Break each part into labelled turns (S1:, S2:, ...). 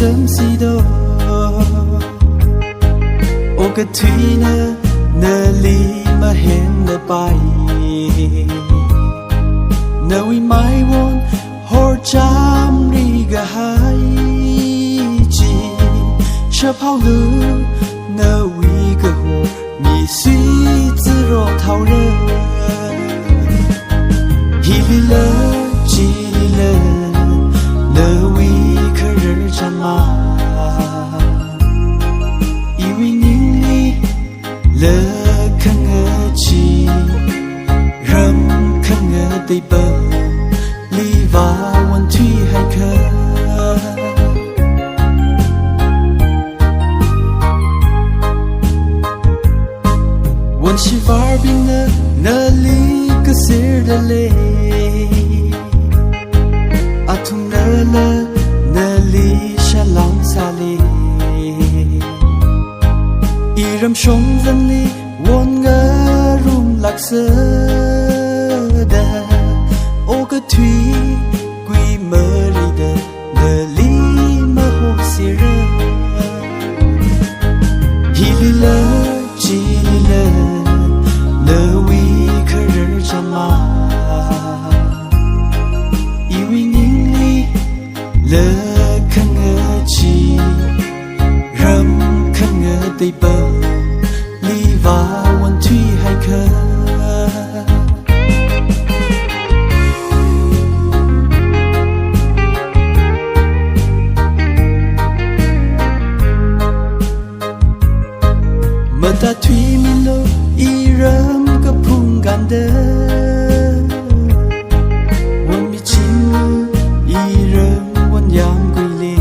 S1: sớm si đô ô cái thủy nơ li mà hẹn nơ bay nơ vi mai won hor cham ri ga hai chi chớp hao lư nơ vi ga hồ mi suy自若陶热hi li lơ chi li lơ nơ vi可日长嘛以为你里了看我起人看我对吧里瓦问题还可问起法宾的那里个事的嘞阿通那了那里下浪沙里一人胸人里我个容lạc色的ô个腿鬼么里的那里么火些热一里了几里了那为可日长嘛以为你里了看我起人看我对吧里瓦问题还可么大腿米路一人个碰干的我米亲一人我养归里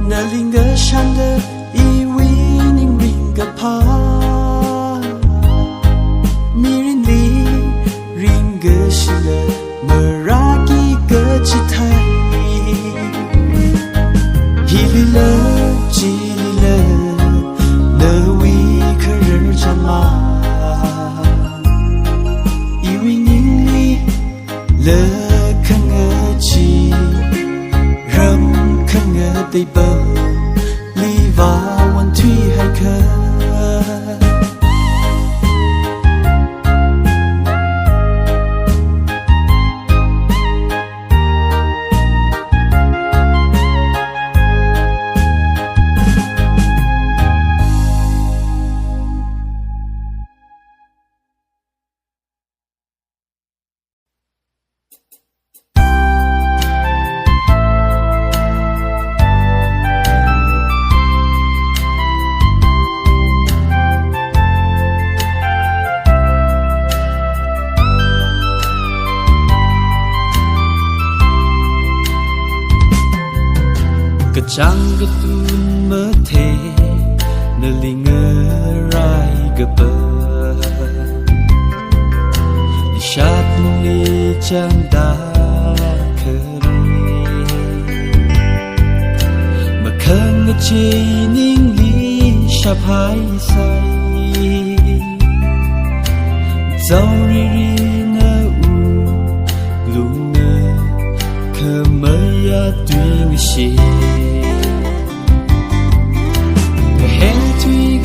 S1: 那另个山的一位宁宁个怕米人里人个是了么拉几个吉他一里了几里了那位可日长嘛以为你里了看我起人看我对吧里瓦问题还可Chẳng có tuôn mơ thế nơi li ngơ rai gờ bờ đi sát mong đi chẳng đã khờ mà khăn ngất chê ninh lý sắp hai say dâu ri ri nơ u lu nơ khờ mơ ya tuy ngư xì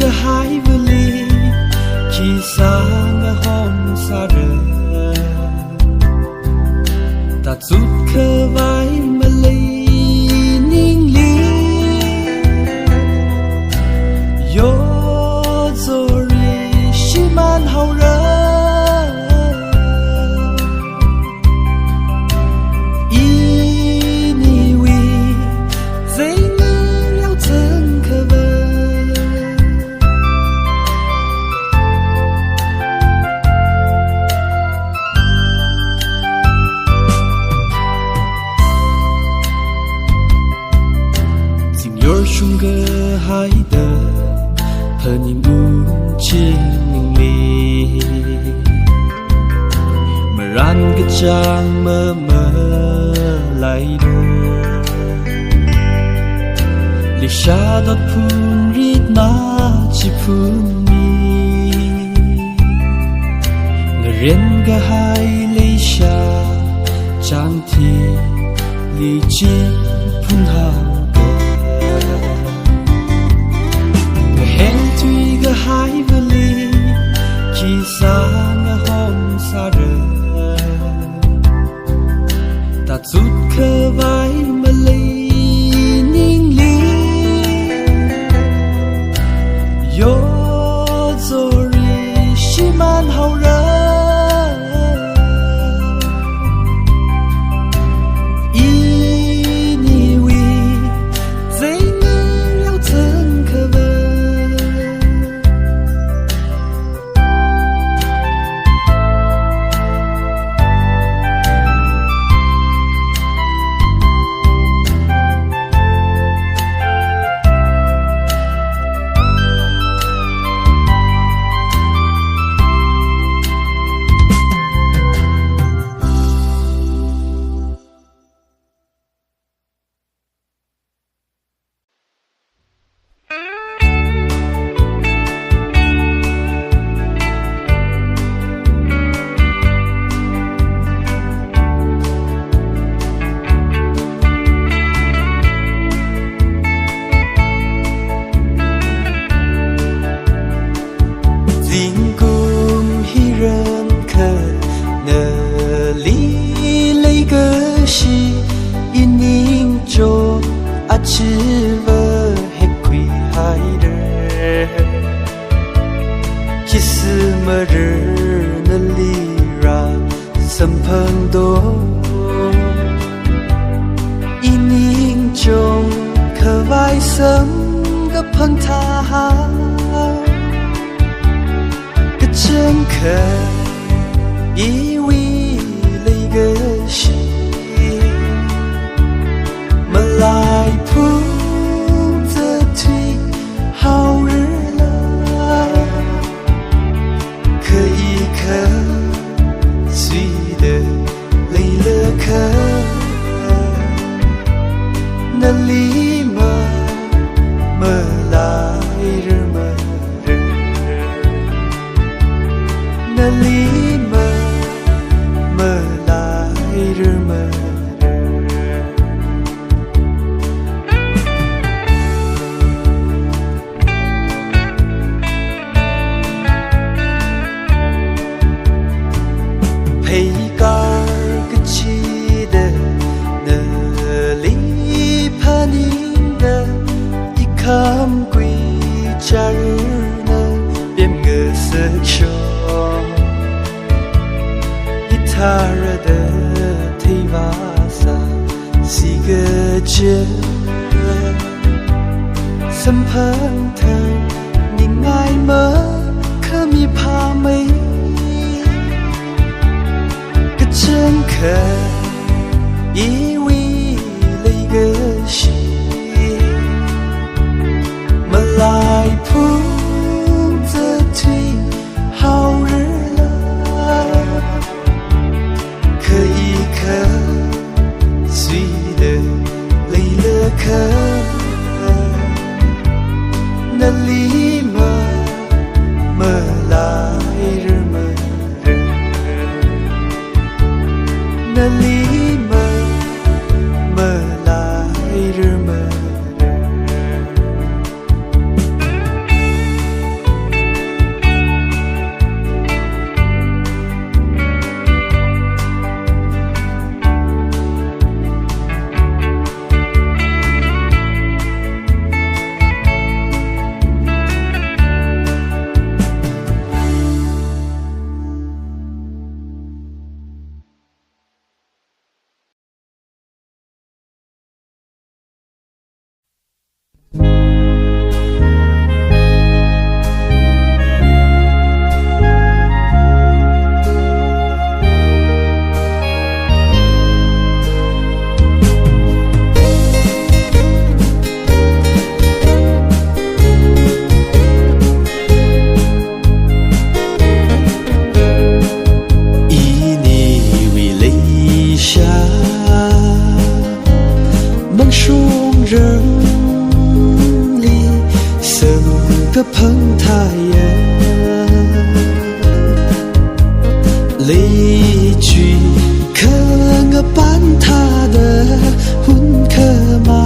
S1: cái hai vừa ly khi xa ngã hôm xa rời ta rút khơ vai mà lấy ninh ly yo rồi xí man hậu rơ y ni vi dây ngư leo chân khơ vơ chung gơ hai đờ hờ nhìn u trên mình li mà ran cái trang mơ mơ lại đô li xa đọt phun rít na chỉ phun mi người riêng gơ hai li xa trang thì li chi 碰好个，个黑腿个海不里，其实个红杀人。ta chút khơ vai mà lấy ninh lý yo zori shi man hậu rơ y ni wi dây ngư lao thân khơ vơ
S2: 个碰他呀，离去可个伴他的混可嘛。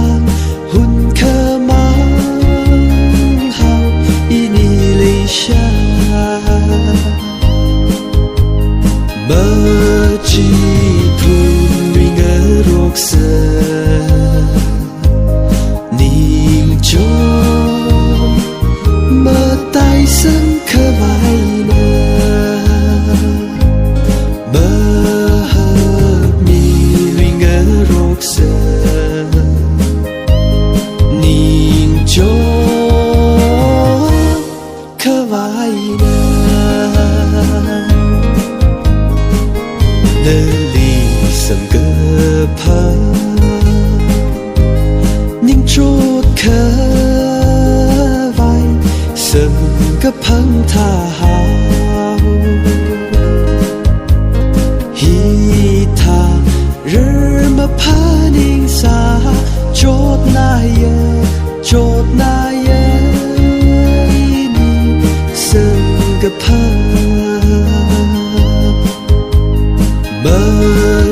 S2: mơ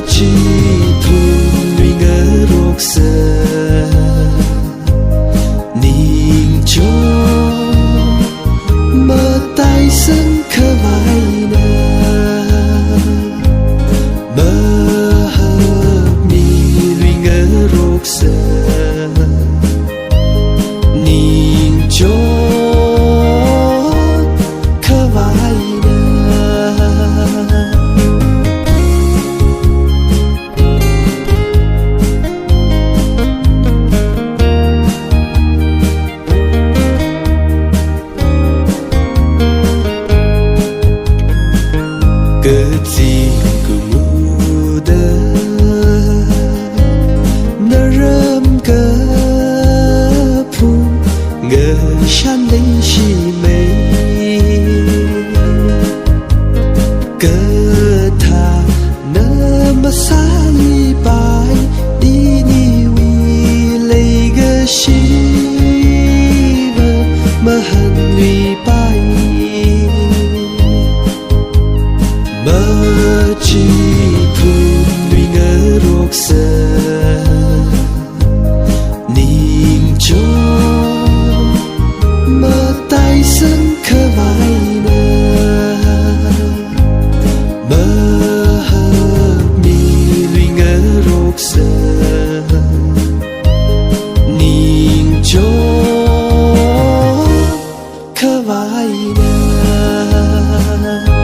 S2: chi thun vì ngỡ ruột sơ nhìn cho mơ tay sân khơ vai nơ mơ hợp mi vì ngỡ ruột sơ nhìn cho khơ vai gì cũng mù đơ nơ rơm cơ phu ngờ chan lấy chi mây cơ thà nơ mà xa li bài đi ni vi lấy gơ chi mà hận vì bài mơ chi thun vì ngỡ ruột sơ nhìn cho mơ tay sân khơ vai nơ mơ hợp mi vì ngỡ ruột sơ nhìn cho khơ vai nơ